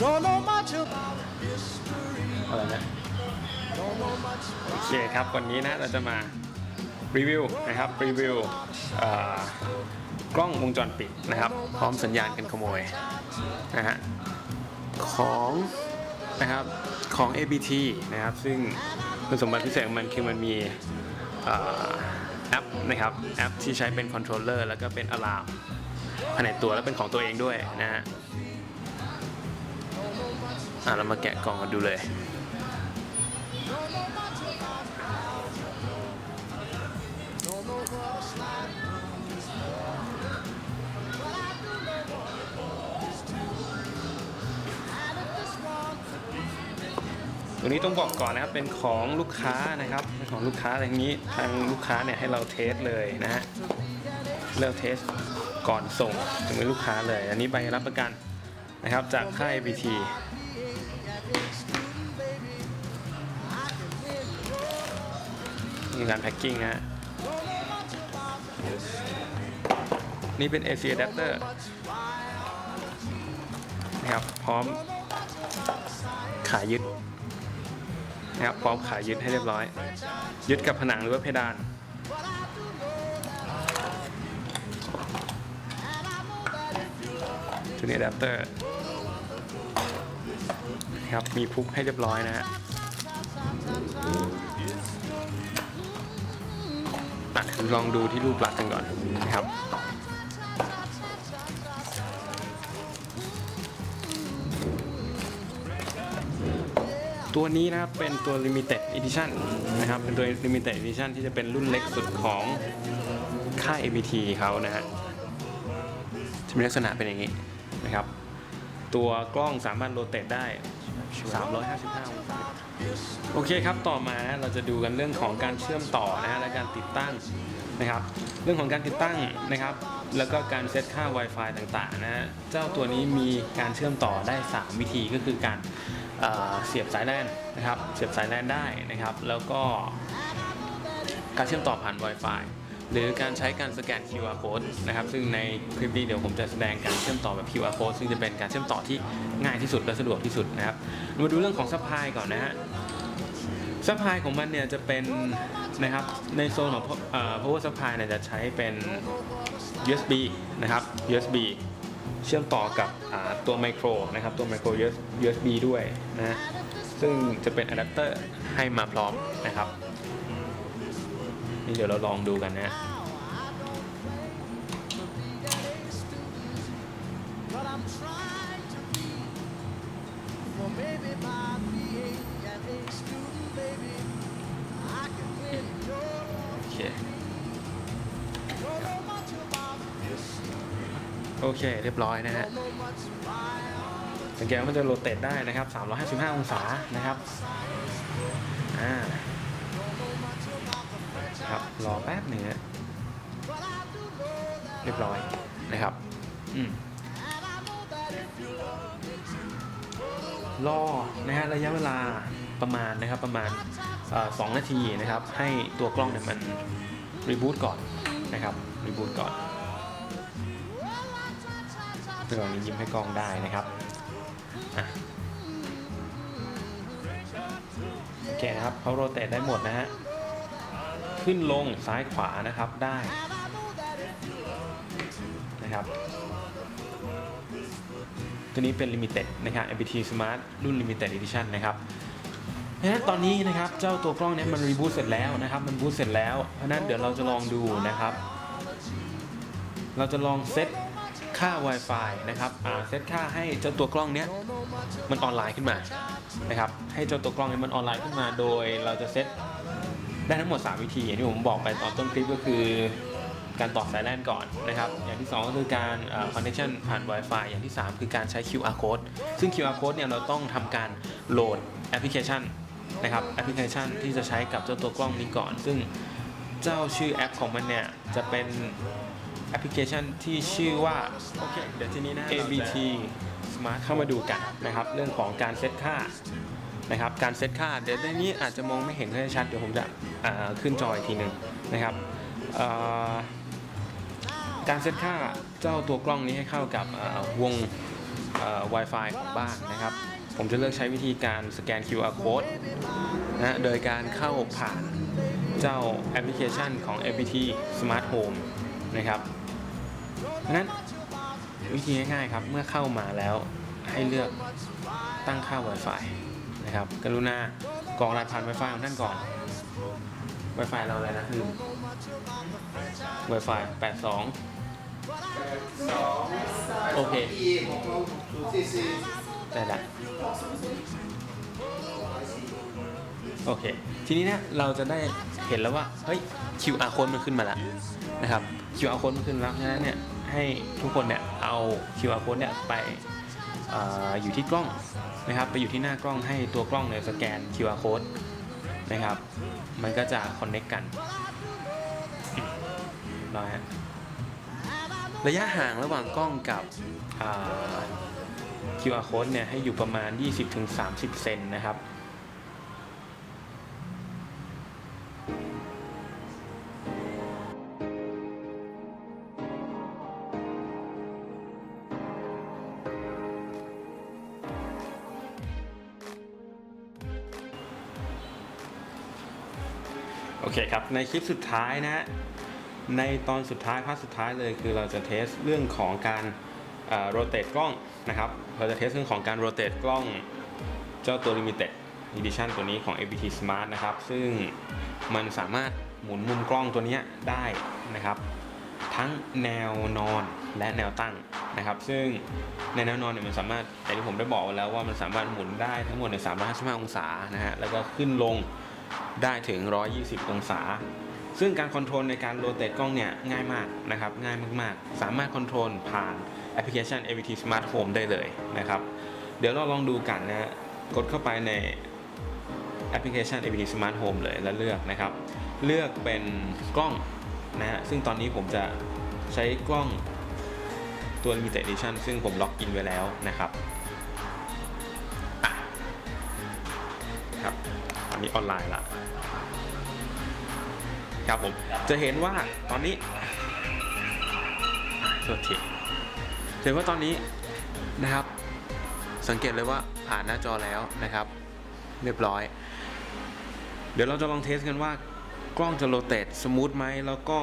อะไรนะโอเคครับวันนี้นะเราจะมารีวิวนะครับรีวิวกล้องวงจรปิดนะครับพร้อมสัญญาณกันขโมยนะฮะของนะครับของ ABT นะครับซึ่งคุณสมบัติพิเศษของมันคือมันมีแอปนะครับแอปที่ใช้เป็นคอนโทรลเลอร์แล้วก็เป็นอะลามภายในตัวและเป็นของตัวเองด้วยนะฮะเรามาแกะกล่องกันดูเลยตัวนี้ต้องบอกก่อนนะครับเป็นของลูกค้านะครับเป็นของลูกค้าอะไรอย่างนี้ทางลูกค้าเนี่ยให้เราเทสเลยนะฮะเราเทสก่อนส่งถึงมือลูกค้าเลยอันนี้ใบรับประกันนะครับจากค่าย ABT มีการแพ็คกิ้งนะฮะนี่เป็น AC adapter นะครับพร้อมขายึดนะครับพร้อมขายึดให้เรียบร้อยยึดกับผนังหรือว่าเพดานตัวนี้อะแดปเตอร์นะครับมีพุกให้เรียบร้อยนะฮะลองดูที่รูปลักษณ์กันก่อนนะครับตัวนี้นะครับเป็นตัว Limited Edition นะครับเป็นตัว Limited Edition ที่จะเป็นรุ่นเล็กสุดของค่าย ABT เขานะฮะจะมีลักษณะเป็นอย่างนี้นะครับตัวกล้องสามารถโรเตทได้355องศาโอเคครับต่อมาเราจะดูกันเรื่องของการเชื่อมต่อนะฮะและการติดตั้งนะครับเรื่องของการติดตั้งนะครับแล้วก็การเซตค่า Wi-Fi ต่างๆนะฮะเจ้าตัวนี้มีการเชื่อมต่อได้3วิธีก็คือการเสียบสายแลนนะครับเสียบสายแลนได้นะครับแล้วก็การเชื่อมต่อผ่าน Wi-Fi หรือการใช้การสแกน QR code นะครับซึ่งในคลิปนี้เดี๋ยวผมจะแสดงการเชื่อมต่อแบบ QR code ซึ่งจะเป็นการเชื่อมต่อที่ง่ายที่สุดและสะดวกที่สุดนะครับมาดูเรื่องของซัพพลายก่อนนะฮะซัพพลายของมันเนี่ยจะเป็นนะครับในโซนของpower supply เนี่ยจะใช้เป็น USB นะครับ USB เชื่อมต่อกับตัวไมโครนะครับตัวไมโคร USB ด้วยนะซึ่งจะเป็นอะแดปเตอร์ให้มาพร้อมนะครับนี่เดี๋ยวเราลองดูกันนะโอเคเรียบร้อยนะฮะสังเกตว่ามันจะโรเตทได้นะครับ355องศานะครับครับรอแป๊บหนึ่งนะเรียบร้อยนะครับรอนะฮะระยะเวลาประมาณนะครับประมาณ2 นาทีนะครับให้ตัวกล้องเนี่ยมันรีบูตก่อนนะครับรีบูตก่อนเรื่องนี้ยิ้มให้กล้องได้นะครับโอเคนะครับเขาโรเตทได้หมดนะฮะขึ้นลงซ้ายขวานะครับได้นะครับตัวนี้เป็น Limited นะครับ ABT Smart รุ่น Limited Edition นะครับตอนนี้นะครับเจ้าตัวกล้องนี้มันรีบูตเสร็จแล้วนะครับมันบูตเสร็จแล้วเพราะนั้นเดี๋ยวเราจะลองดูนะครับเราจะลองเซตค่า Wi-Fi นะครับเซตค่าให้เจ้าตัวกล้องเนี้ยมันออนไลน์ขึ้นมานะครับให้เจ้าตัวกล้องนี้มันออนไลน์ขึ้นมาโดยเราจะเซตได้ทั้งหมด3วิธีอย่างที่ผมบอกไปตอนต้นคลิปก็คือการต่อสายแลนก่อนนะครับอย่างที่2ก็คือการconnection ผ่าน Wi-Fi อย่างที่3คือการใช้ QR code ซึ่ง QR code เนี่ยเราต้องทำการโหลดแอปพลิเคชันนะครับแอปพลิเคชันที่จะใช้กับเจ้าตัวกล้องนี้ก่อนซึ่งเจ้าชื่อแอปของมันเนี่ยจะเป็นแอปพลิเคชันที่ชื่อว่าโอเคเดี๋ยวทีนี้นะ ABT Smart เข้ามาดูกันนะครับเรื่องของการเซตค่านะครับการเซตค่าเดี๋ยวในนี้อาจจะมองไม่เห็นค่อยชัดเดี๋ยวผมจะขึ้นจออีกทีหนึ่งนะครับการเซตค่าเจ้าตัวกล้องนี้ให้เข้ากับวง Wi-Fi ของบ้านนะครับผมจะเลือกใช้วิธีการสแกน QR code นะโดยการเข้าผ่านเจ้าแอปพลิเคชันของ APT Smart Home นะครับดังนั้นวิธีง่ายๆครับเมื่อเข้ามาแล้วให้เลือกตั้งค่า Wi-Fi นะครับกรุณากรอกรหัสผ่าน Wi-Fi ของท่านก่อน Wi-Fi เราอะไรนะลืม Wi-Fi 82โอเคได้ละโอเคทีนี้เนี่ยเราจะได้เห็นแล้วว่าเฮ้ย QR code มันขึ้นมาแล้วนะครับ QR code มันขึ้นแล้วฉะนั้นเนี่ยให้ทุกคนเนี่ยเอา QR code เนี่ยไปอยู่ที่กล้องนะครับไปอยู่ที่หน้ากล้องให้ตัวกล้องเนี่ยสแกน QR code นะครับมันก็จะ connect กันรอฮะระยะห่างระหว่างกล้องกับQR code เนี่ยให้อยู่ประมาณ 20-30 เซนนะครับโอเคครับในคลิปสุดท้ายนะในตอนสุดท้ายพาร์ทสุดท้ายเลยคือเราจะเทสเรื่องของการโรเตทกล้องนะครับเราจะเทสเรื่องของการโรเตทกล้องเจ้าตัว Limited Edition ตัวนี้ของ APT Smart นะครับซึ่งมันสามารถหมุนมุมกล้องตัวนี้ได้นะครับทั้งแนวนอนและแนวตั้งนะครับซึ่งในแนวนอนเนี่ยมันสามารถอย่างที่ผมได้บอกไว้แล้วว่ามันสามารถหมุนได้ทั้งหมดใน355องศานะฮะแล้วก็ขึ้นลงได้ถึง120องศาซึ่งการคอนโทรลในการโรเตทกล้องเนี่ยง่ายมากนะครับง่ายมากๆสามารถคอนโทรลผ่านแอปพลิเคชัน APT Smart Home ได้เลยนะครับเดี๋ยวเราลองดูกันนะกดเข้าไปในแอปพลิเคชัน APT Smart Home เลยแล้วเลือกนะครับเลือกเป็นกล้องนะฮะซึ่งตอนนี้ผมจะใช้กล้องตัว Limited Edition ซึ่งผมล็อกอินไว้แล้วนะครับครับตอนนี้ออนไลน์ละครับผมจะเห็นว่าตอนนี้โทษทีเห็นว่าตอนนี้นะครับสังเกตเลยว่าผ่านหน้าจอแล้วนะครับเรียบร้อยเดี๋ยวเราจะลองเทสกันว่ากล้องจะโรเตทสมูทไหมแล้วก็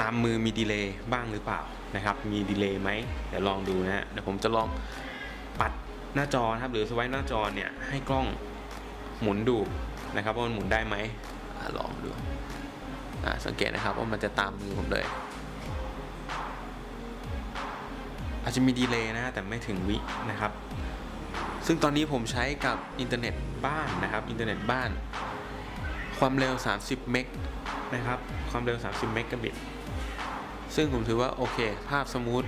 ตามมือมีดีเลย์บ้างหรือเปล่านะครับมีดีเลย์ไหมเดี๋ยวลองดูนะฮะเดี๋ยวผมจะลองปัดหน้าจอนะครับหรือสไวป์หน้าจอเนี่ยให้กล้องหมุนดูนะครับว่ามันหมุนได้ไหมลองดูสังเกตนะครับว่ามันจะตามมือผมเลยอาจจะมีดีเลย์นะแต่ไม่ถึงวินะครับซึ่งตอนนี้ผมใช้กับอินเทอร์เน็ตบ้านนะครับอินเทอร์เน็ตบ้านความเร็ว30เมกนะครับความเร็ว30เมกะบิตซึ่งผมถือว่าโอเคภาพสมูท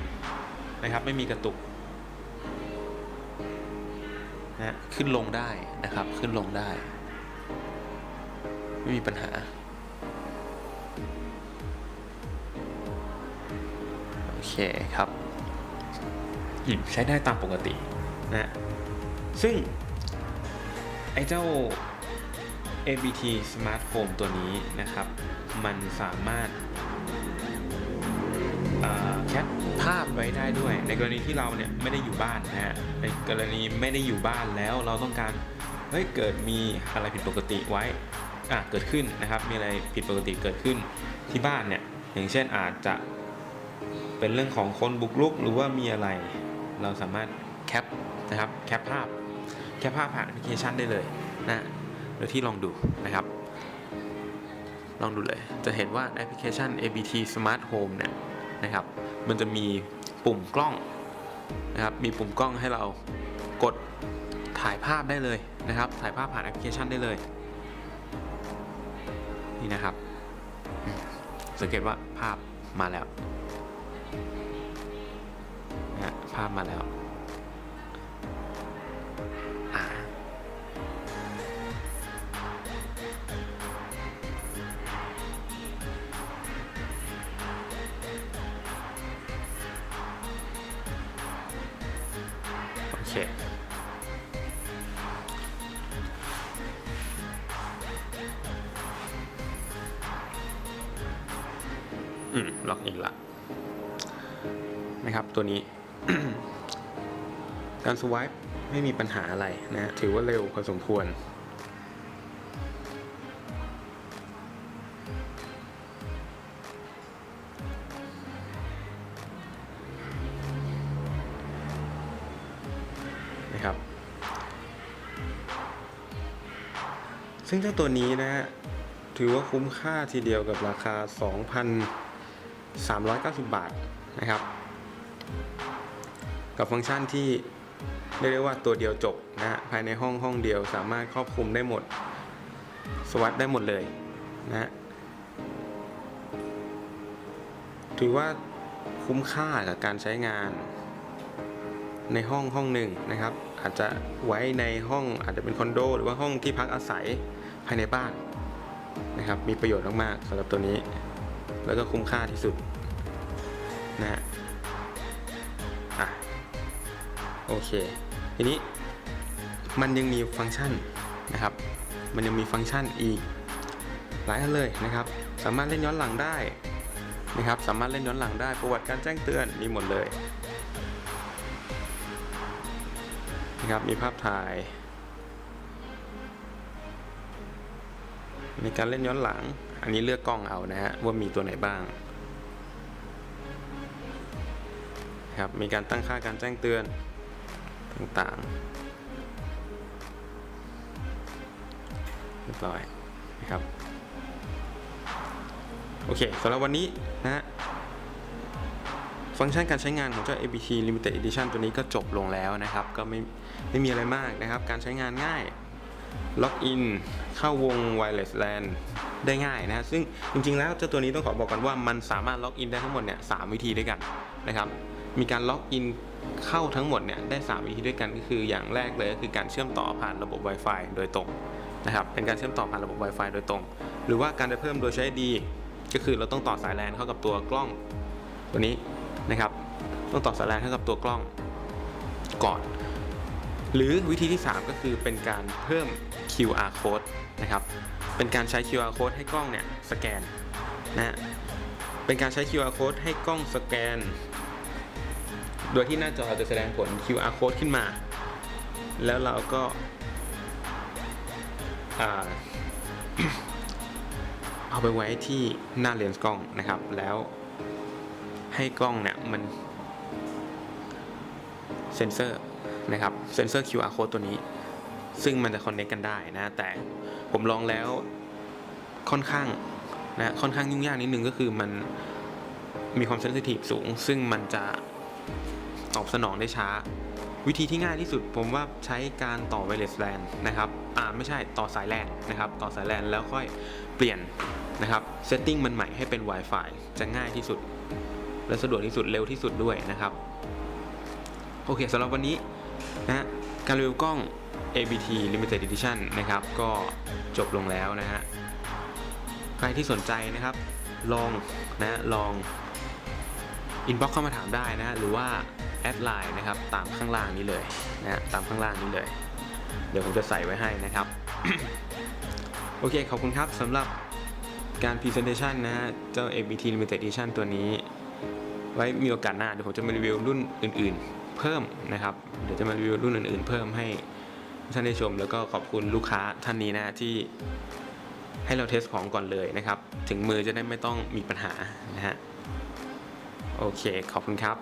นะครับไม่มีกระตุกนะขึ้นลงได้นะครับขึ้นลงได้ไม่มีปัญหาโอเคครับใช้ได้ตามปกตินะซึ่งไอ้เจ้า APT Smart Home ตัวนี้นะครับมันสามารถแคปภาพไว้ได้ด้วยในกรณีที่เราเนี่ยไม่ได้อยู่บ้านนะฮะในกรณีไม่ได้อยู่บ้านแล้วเราต้องการเฮ้ยเกิดมีอะไรผิดปกติไว้เกิดขึ้นนะครับมีอะไรผิดปกติเกิดขึ้นที่บ้านเนี่ยอย่างเช่นอาจจะเป็นเรื่องของคนบุกรุกหรือว่ามีอะไรเราสามารถแคปนะครับแคปภาพผ่านแอปพลิเคชันได้เลยนะโดยที่ลองดูนะครับลองดูเลยจะเห็นว่าแอปพลิเคชัน APT Smart Home เนี่ยนะครับมันจะมีปุ่มกล้องนะครับมีปุ่มกล้องให้เรากดถ่ายภาพได้เลยนะครับถ่ายภาพผ่านแอปพลิเคชันได้เลยนี่นะครับสังเกตว่าภาพมาแล้วนะภาพมาแล้วโอเคล็อกอินละนะครับตัวนี้ การสวายไม่มีปัญหาอะไรนะถือว่าเร็วพอสมควรนะครับซึ่งเจ้าตัวนี้นะฮะถือว่าคุ้มค่าทีเดียวกับราคา 2,390 บาทนะครับกับฟังก์ชันที่เรียกได้ว่าตัวเดียวจบนะฮะภายในห้องเดียวสามารถครอบคลุมได้หมดสวัสดได้หมดเลยนะฮะถือว่าคุ้มค่ากับการใช้งานในห้องหนึ่งนะครับอาจจะไว้ในห้องอาจจะเป็นคอนโดหรือว่าห้องที่พักอาศัยภายในบ้านนะครับมีประโยชน์มากๆสำหรับตัวนี้แล้วก็คุ้มค่าที่สุดนะฮะโอเคทีนี้มันยังมีฟังก์ชันนะครับมันยังมีฟังก์ชันอีกหลายอันเลยนะครับสามารถเล่นย้อนหลังได้นะครับสามารถเล่นย้อนหลังได้ประวัติการแจ้งเตือนมีหมดเลยนะครับมีภาพถ่ายในการเล่นย้อนหลังอันนี้เลือกกล้องเอานะฮะว่ามีตัวไหนบ้างครับมีการตั้งค่าการแจ้งเตือนต่างๆเรียบร้อยนะครับโอเคสำหรับวันนี้นะฮะฟังก์ชันการใช้งานของเจ้า ABT Limited Edition ตัวนี้ก็จบลงแล้วนะครับก็ไม่มีอะไรมากนะครับการใช้งานง่ายล็อกอินเข้าวง Wireless LAN ได้ง่ายนะซึ่งจริงๆแล้วเจ้าตัวนี้ต้องขอบอกกันว่ามันสามารถล็อกอินได้ทั้งหมดเนี่ย3วิธีด้วยกันนะครับมีการล็อกอินเข้าทั้งหมดเนี่ยได้3วิธีด้วยกันก็คืออย่างแรกเลยก็คือการเชื่อมต่อผ่านระบบ Wi-Fi โดยตรงนะครับเป็นการเชื่อมต่อผ่านระบบ Wi-Fi โดยตรงหรือว่าการจะเพิ่มโดยใช้ ID ก็คือเราต้องต่อสาย LAN เข้ากับตัวกล้องตัวนี้นะครับต้องต่อสาย LAN เข้ากับตัวกล้องก่อนหรือวิธีที่3ก็คือเป็นการเพิ่ม QR code นะครับเป็นการใช้ QR code ให้กล้องเนี่ยสแกนนะเป็นการใช้ QR code ให้กล้องสแกนโดยที่หน้าจอจะแสดงผล QR code ขึ้นมาแล้วเราก็เอาไปไว้ที่หน้าเลนส์กล้องนะครับแล้วให้กล้องเนี่ยมันเซ็นเซอร์นะครับเซ็นเซอร์ QR code ตัวนี้ซึ่งมันจะ connect กันได้นะแต่ผมลองแล้วค่อนข้างยุ่งยากนิดนึงก็คือมันมีความเซนซิทีฟสูงซึ่งมันจะตอบสนองได้ช้าวิธีที่ง่ายที่สุดผมว่าใช้การต่อ Wireless LAN นะครับไม่ใช่ต่อสาย LAN นะครับต่อสาย LAN แล้วค่อยเปลี่ยนนะครับเซตติ้งมันใหม่ให้เป็น Wi-Fi จะง่ายที่สุดและสะดวกที่สุดเร็วที่สุดด้วยนะครับโอเคสำหรับวันนี้นะการรีวิวกล้อง ABT Limited Edition นะครับก็จบลงแล้วนะฮะใครที่สนใจนะครับลองอินบ็อกซ์เข้ามาถามได้นะหรือว่าแอดไลน์นะครับตามข้างล่างนี้เลยนะตามข้างล่างนี้เลยเดี๋ยวผมจะใส่ไว้ให้นะครับ โอเคขอบคุณครับสำหรับการ Presentation นะฮะเจ้า ABT Limited Edition ตัวนี้ไว้มีโอกาสหน้าเดี๋ยวผมจะมารีวิวรุ่นอื่นๆเพิ่มนะครับเดี๋ยวจะมารีวิวรุ่นอื่นๆเพิ่มให้ท่านได้ชมแล้วก็ขอบคุณลูกค้าท่านนี้นะที่ให้เราเทสของก่อนเลยนะครับถึงมือจะได้ไม่ต้องมีปัญหานะฮะโอเคขอบคุณครับ